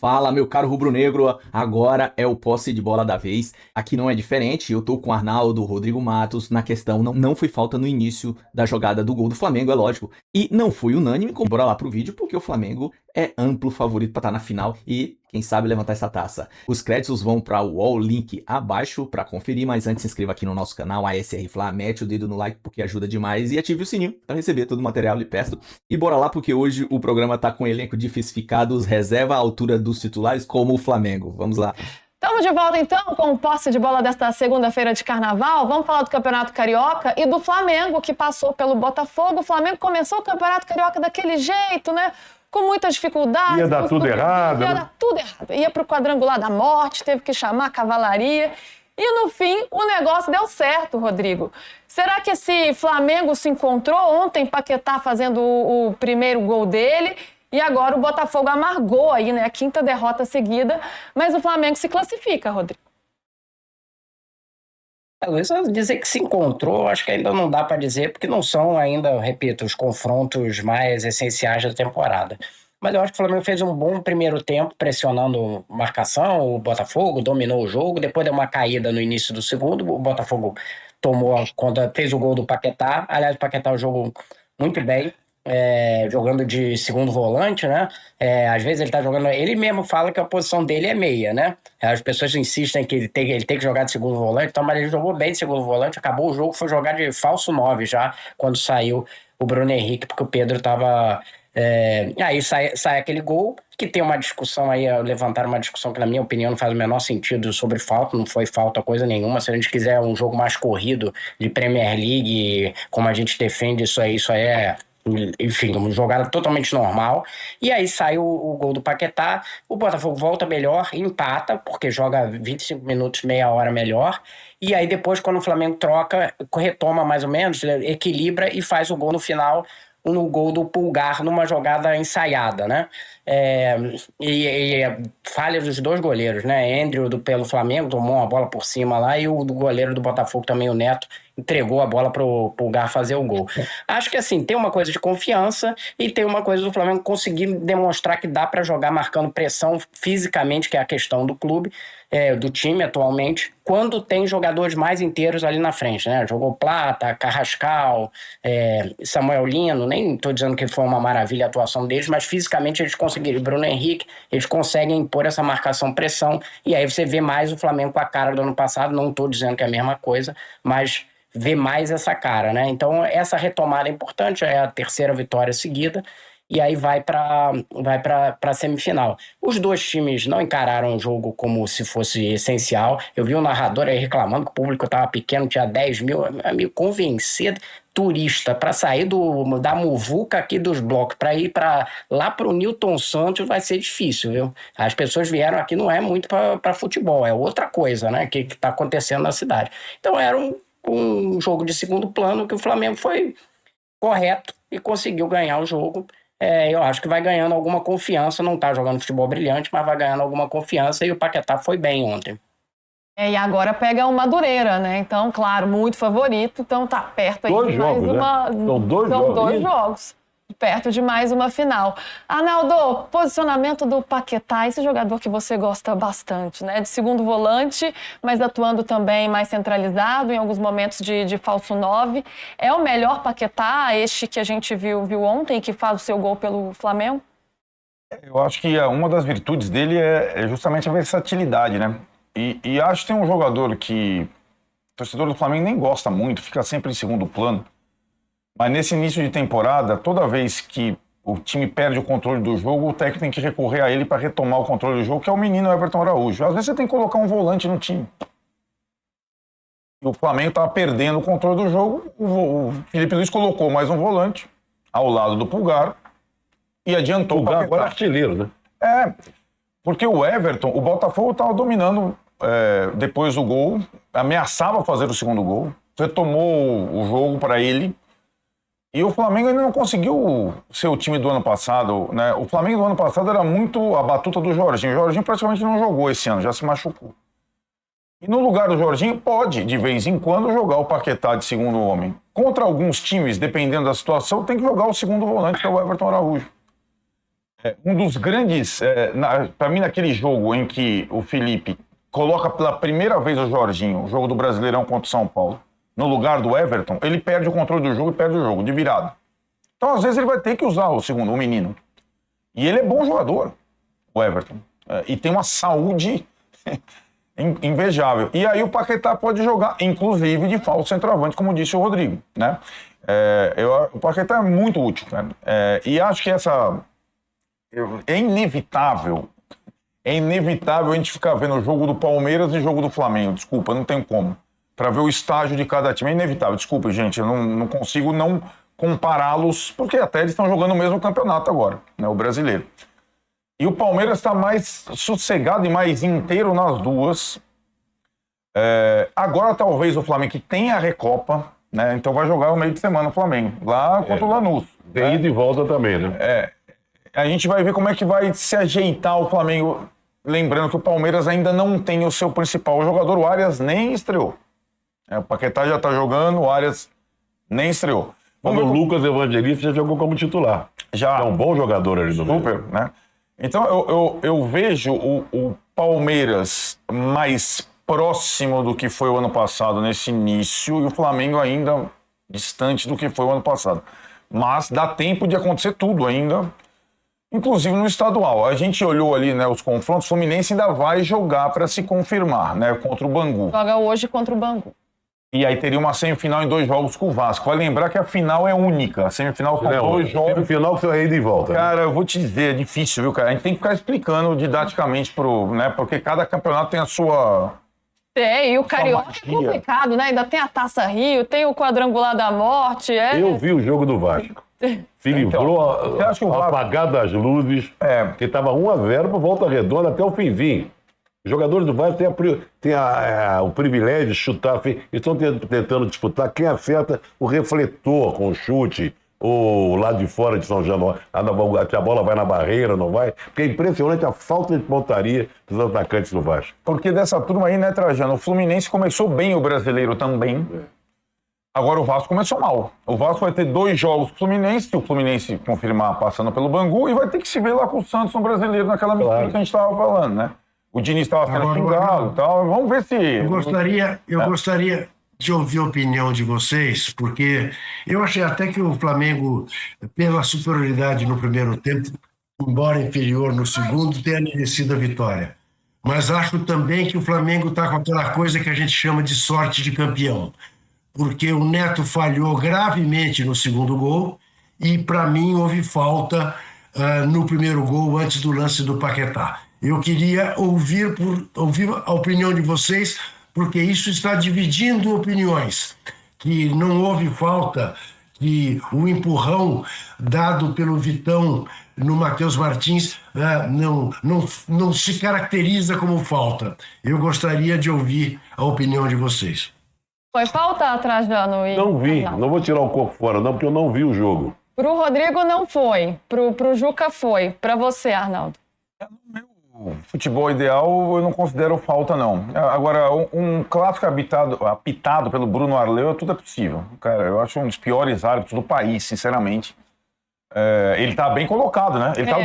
Fala, meu caro rubro-negro, agora é o posse de bola da vez. Aqui não é diferente, eu tô com o Arnaldo, Rodrigo Matos na questão. Não foi falta no início da jogada do gol do Flamengo, é lógico. E não fui unânime, bora lá pro vídeo, porque o Flamengo é amplo favorito pra estar na final e, quem sabe, levantar essa taça. Os créditos vão para o wall link abaixo pra conferir, mas antes se inscreva aqui no nosso canal, ASR Fla, mete o dedo no like porque ajuda demais e ative o sininho pra receber todo o material lhe peço. E bora lá, porque hoje o programa tá com elenco diversificados, reserva à altura dos titulares, como o Flamengo. Vamos lá. Estamos de volta então com o posse de bola desta segunda-feira de carnaval. Vamos falar do Campeonato Carioca e do Flamengo, que passou pelo Botafogo. O Flamengo começou o Campeonato Carioca daquele jeito, né? Com muita dificuldade. Ia dar tudo errado. Ia dar tudo errado. Ia pro quadrangular da morte, teve que chamar a cavalaria. E no fim, o negócio deu certo, Rodrigo. Será que esse Flamengo se encontrou ontem, Paquetá fazendo o primeiro gol dele? E agora o Botafogo amargou aí, né? A quinta derrota seguida, mas o Flamengo se classifica, Rodrigo. Luiz, dizer que se encontrou, acho que ainda não dá para dizer, porque não são ainda, repito, os confrontos mais essenciais da temporada. Mas eu acho que o Flamengo fez um bom primeiro tempo, pressionando marcação, o Botafogo dominou o jogo, depois deu uma caída no início do segundo, o Botafogo quando fez o gol do Paquetá. Aliás, o Paquetá jogou muito bem. Jogando de segundo volante, né? Às vezes ele tá jogando. Ele mesmo fala que a posição dele é meia, né? As pessoas insistem que ele tem que jogar de segundo volante, então, mas ele jogou bem de segundo volante, acabou o jogo, foi jogar de falso 9 já, quando saiu o Bruno Henrique, porque o Pedro tava. Aí sai aquele gol, que tem uma discussão aí, levantaram uma discussão que, na minha opinião, não faz o menor sentido sobre falta, não foi falta coisa nenhuma. Se a gente quiser um jogo mais corrido de Premier League, como a gente defende isso aí é. Enfim, uma jogada totalmente normal. E aí sai o gol do Paquetá, o Botafogo volta melhor, empata, porque joga 25 minutos, meia hora melhor. E aí depois, quando o Flamengo troca, retoma mais ou menos, equilibra e faz o gol no final, no gol do Pulgar, numa jogada ensaiada, né? Falha dos dois goleiros, né? Andrew pelo Flamengo tomou uma bola por cima lá, e o do goleiro do Botafogo também, o Neto, entregou a bola pro Pulgar fazer o gol. Acho que assim, tem uma coisa de confiança e tem uma coisa do Flamengo conseguir demonstrar que dá para jogar marcando pressão fisicamente, que é a questão do clube, do time atualmente, quando tem jogadores mais inteiros ali na frente, né? Jogou Plata, Carrascal, Samuel Lino, nem estou dizendo que foi uma maravilha a atuação deles, mas fisicamente eles conseguiram. Bruno Henrique, eles conseguem impor essa marcação-pressão, e aí você vê mais o Flamengo com a cara do ano passado. Não estou dizendo que é a mesma coisa, mas vê mais essa cara, né? Então essa retomada é importante, é a terceira vitória seguida, e aí vai para a semifinal. Os dois times não encararam o jogo como se fosse essencial. Eu vi um narrador aí reclamando que o público estava pequeno, tinha 10 mil. Amigo, convencer turista para sair da muvuca aqui dos blocos para ir lá para o Newton Santos vai ser difícil, viu? As pessoas vieram aqui, não é muito para futebol, é outra coisa, né, que está acontecendo na cidade. Então era um jogo de segundo plano, que o Flamengo foi correto e conseguiu ganhar o jogo. Eu acho que vai ganhando alguma confiança, não está jogando futebol brilhante, mas vai ganhando alguma confiança, e o Paquetá foi bem ontem. E agora pega o Madureira, né? Então, claro, muito favorito, então tá perto aí Dois de mais jogos, uma... né? São dois São jogos. dois jogos. Perto de mais uma final. Arnaldo, posicionamento do Paquetá, esse jogador que você gosta bastante, né? De segundo volante, mas atuando também mais centralizado, em alguns momentos de falso 9. É o melhor Paquetá, este que a gente viu ontem, que faz o seu gol pelo Flamengo? Eu acho que uma das virtudes dele é justamente a versatilidade, né? E acho que tem um jogador que o torcedor do Flamengo nem gosta muito, fica sempre em segundo plano. Mas nesse início de temporada, toda vez que o time perde o controle do jogo, o técnico tem que recorrer a ele para retomar o controle do jogo, que é o menino Everton Araújo. Às vezes você tem que colocar um volante no time. E o Flamengo estava perdendo o controle do jogo, o Felipe Luiz colocou mais um volante ao lado do Pulgar e adiantou o Paquetá. Agora é artilheiro, né? Porque o Everton, o Botafogo estava dominando depois do gol, ameaçava fazer o segundo gol, retomou o jogo para ele. E o Flamengo ainda não conseguiu ser o time do ano passado, né? O Flamengo do ano passado era muito a batuta do Jorginho. O Jorginho praticamente não jogou esse ano, já se machucou. E no lugar do Jorginho, pode, de vez em quando, jogar o Paquetá de segundo homem. Contra alguns times, dependendo da situação, tem que jogar o segundo volante, que é o Everton Araújo. um dos grandes, para mim, naquele jogo em que o Felipe coloca pela primeira vez o Jorginho, o jogo do Brasileirão contra o São Paulo, no lugar do Everton, ele perde o controle do jogo e perde o jogo, de virada. Então, às vezes, ele vai ter que usar o menino. E ele é bom jogador, o Everton. E tem uma saúde invejável. E aí o Paquetá pode jogar, inclusive, de falso centroavante, como disse o Rodrigo, né? O Paquetá é muito útil, né? E acho que é inevitável a gente ficar vendo o jogo do Palmeiras e o jogo do Flamengo. Desculpa, não tem como. Para ver o estágio de cada time é inevitável. Desculpa, gente, eu não consigo não compará-los, porque até eles estão jogando o mesmo campeonato agora, né, o brasileiro. E o Palmeiras está mais sossegado e mais inteiro nas duas. Agora talvez o Flamengo, que tem a Recopa, né, então vai jogar no meio de semana o Flamengo, lá contra o Lanús. Tem ida e volta também, né? A gente vai ver como é que vai se ajeitar o Flamengo, lembrando que o Palmeiras ainda não tem o seu principal jogador, o Arias nem estreou. O Paquetá já está jogando, o Arias nem estreou. Mas o Lucas Evangelista já jogou como titular. Já. É um bom jogador ali no meio. Super, né? Então eu vejo o Palmeiras mais próximo do que foi o ano passado nesse início e o Flamengo ainda distante do que foi o ano passado. Mas dá tempo de acontecer tudo ainda, inclusive no estadual. A gente olhou ali, né, os confrontos, o Fluminense ainda vai jogar para se confirmar, né, contra o Bangu. Joga hoje contra o Bangu. E aí teria uma semifinal em 2 jogos com o Vasco. Vai lembrar que a final é única. A semifinal são 2 jogos. Semifinal que você vai ir de volta. Cara, eu vou te dizer, é difícil, viu, cara? A gente tem que ficar explicando didaticamente né? Porque cada campeonato tem a sua... E o Carioca é complicado, né? Ainda tem a Taça Rio, tem o Quadrangular da Morte. Eu vi o jogo do Vasco. Se livrou, apagado as luzes, que estava 1-0 para Volta Redonda até o finzinho. Os jogadores do Vasco têm o privilégio de chutar, estão tentando disputar quem acerta o refletor com o chute, ou lá de fora de São Januário, a bola vai na barreira, não vai? Porque é impressionante a falta de pontaria dos atacantes do Vasco. Porque dessa turma aí, né, Trajano, o Fluminense começou bem o brasileiro também. Agora o Vasco começou mal. O Vasco vai ter 2 jogos com o Fluminense, se o Fluminense confirmar passando pelo Bangu, e vai ter que se ver lá com o Santos no brasileiro, naquela mistura que a gente estava falando, né? O Diniz estava sendo xingado e tal. Vamos ver se... Eu gostaria de ouvir a opinião de vocês, porque eu achei até que o Flamengo, pela superioridade no primeiro tempo, embora inferior no segundo, tenha merecido a vitória. Mas acho também que o Flamengo está com aquela coisa que a gente chama de sorte de campeão. Porque o Neto falhou gravemente no segundo gol e, para mim, houve falta no primeiro gol antes do lance do Paquetá. Eu queria ouvir a opinião de vocês, porque isso está dividindo opiniões. Que não houve falta, que o empurrão dado pelo Vitão no Matheus Martins não se caracteriza como falta. Eu gostaria de ouvir a opinião de vocês. Foi falta, Trajano? Não vi, não vou tirar o corpo fora não, porque eu não vi o jogo. Pro Rodrigo não foi, pro Juca foi. Pra você, Arnaldo? O futebol ideal eu não considero falta, não. Agora, um clássico apitado pelo Bruno Arleu, tudo é possível. Cara, eu acho um dos piores árbitros do país, sinceramente. Ele tá bem colocado, né? Ele tá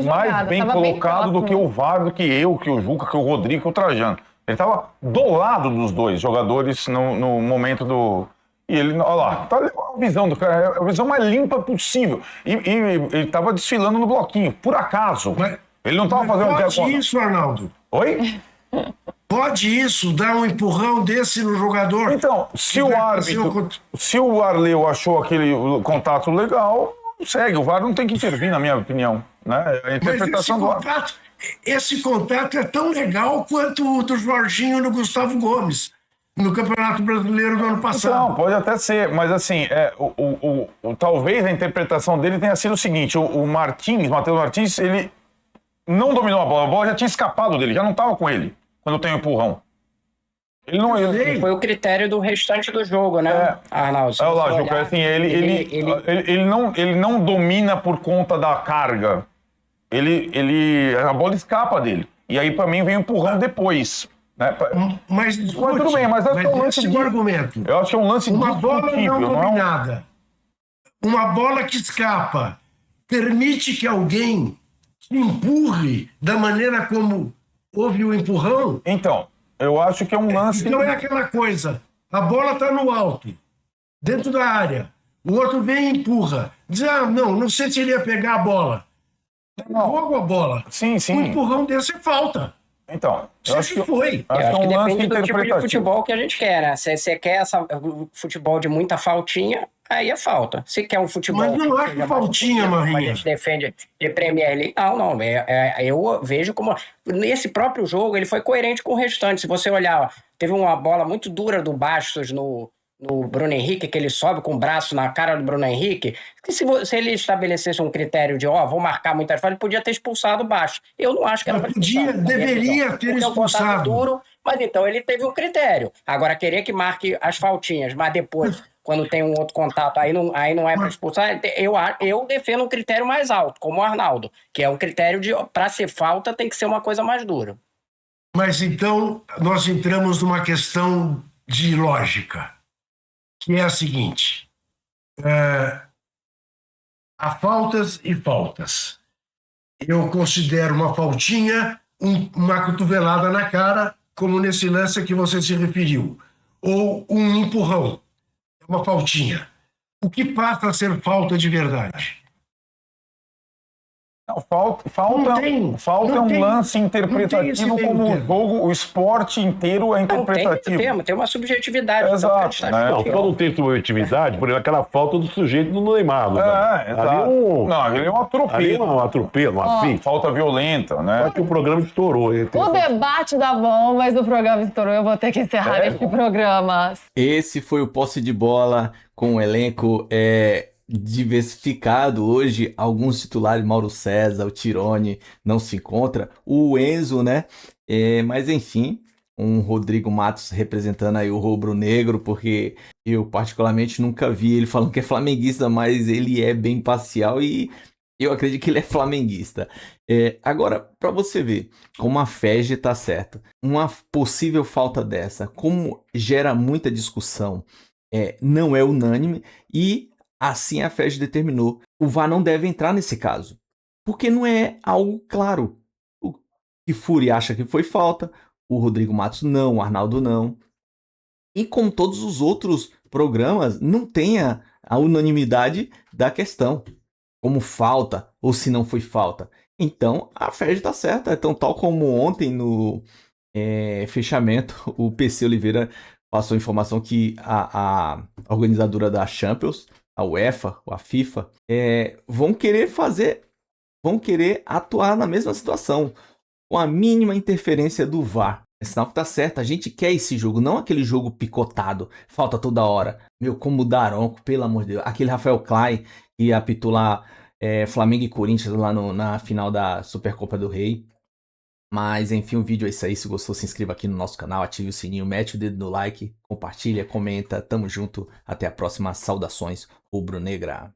mais bem colocado do que o VAR, do que eu, que o Juca, que o Rodrigo, que o Trajano. Ele tava do lado dos dois jogadores no momento do... E ele, olha lá, tá a visão do cara, a visão mais limpa possível. E ele tava desfilando no bloquinho, por acaso. Ele não estava fazendo... Pode isso, Arnaldo? Oi? Pode isso, dar um empurrão desse no jogador? Então, se o Arleu achou aquele contato legal, segue. O VAR não tem que intervir, na minha opinião. Né? A interpretação do árbitro. Esse contato é tão legal quanto o do Jorginho no Gustavo Gomes, no Campeonato Brasileiro do ano passado. Não, pode até ser, mas assim, talvez a interpretação dele tenha sido o seguinte, o Matheus Martins, ele não dominou a bola já tinha escapado dele, já não estava com ele, quando tem o empurrão. Foi o critério do restante do jogo, né, Arnaldo? Olha lá, Juca, assim, ele não domina por conta da carga. A bola escapa dele. E aí, para mim, vem o empurrão depois. Né? Mas tudo bem, mas acho que é um lance de argumento. Eu acho que é um lance uma bola não dominada, uma uma bola que escapa, permite que alguém te empurre da maneira como houve o empurrão? Então, eu acho que é um lance... Então é aquela coisa, a bola está no alto, dentro da área, o outro vem e empurra. Diz, não sei se ele ia pegar a bola. Joga a bola. Sim, sim. Um empurrão desse é falta. Então, eu acho que foi. Acho Eu acho que que é um lance depende do tipo de interpretativo. futebol que a gente quer, né? Se você quer futebol de muita faltinha, aí é falta. Se quer um futebol... Mas não acho faltinha, Marinha. A gente defende de Premier League. Não. Eu vejo como... Nesse próprio jogo, ele foi coerente com o restante. Se você olhar, ó, teve uma bola muito dura do Bastos no Bruno Henrique, que ele sobe com o braço na cara do Bruno Henrique, que se ele estabelecesse um critério de, vou marcar muitas faltas, ele podia ter expulsado o Bastos. Eu não acho que era para expulsar. Deveria ter expulsado. Duro, mas então ele teve um critério. Agora, querer que marque as faltinhas, mas depois, quando tem um outro contato, aí não é para expulsar, eu defendo um critério mais alto, como o Arnaldo, que é um critério de, para ser falta, tem que ser uma coisa mais dura. Mas então, nós entramos numa questão de lógica, que é a seguinte: há faltas e faltas. Eu considero uma faltinha uma cotovelada na cara, como nesse lance que você se referiu, ou um empurrão. É uma faltinha. O que passa a ser falta de verdade? Não, falta é um lance interpretativo como o jogo, o esporte inteiro é interpretativo. Tem uma subjetividade. Exato. Não, só não tem subjetividade, por exemplo, aquela falta do sujeito no Neymar. Exato. Não, ele é um atropelo. Ali não é um atropelo, assim. Falta violenta, né? Só que o programa estourou. O debate tá bom, mas o programa estourou. Eu vou ter que encerrar este programa. Esse foi o Posse de Bola com o elenco diversificado. Hoje, alguns titulares, Mauro César, o Tirone, não se encontra. O Enzo, né? Mas enfim, um Rodrigo Matos representando aí o rubro-negro, porque eu particularmente nunca vi ele falando que é flamenguista, mas ele é bem parcial e eu acredito que ele é flamenguista. Agora, para você ver como a FEG tá certa, uma possível falta dessa, como gera muita discussão, não é unânime e assim a FEG determinou. O VAR não deve entrar nesse caso, porque não é algo claro. O Kifuri acha que foi falta, o Rodrigo Matos não, o Arnaldo não. E como todos os outros programas, não tem a unanimidade da questão, como falta ou se não foi falta. Então a FEG está certa. Então, tal como ontem no fechamento, o PC Oliveira passou a informação que a organizadora da Champions, a UEFA, a FIFA, vão querer atuar na mesma situação, com a mínima interferência do VAR. É sinal que tá certo, a gente quer esse jogo, não aquele jogo picotado, falta toda hora. Como o Daronco, pelo amor de Deus, aquele Rafael Klein que apitou lá Flamengo e Corinthians lá na final da Supercopa do Rei. Mas enfim, o vídeo é isso aí. Se gostou, se inscreva aqui no nosso canal, ative o sininho, mete o dedo no like, compartilha, comenta. Tamo junto, até a próxima. Saudações rubro-negra.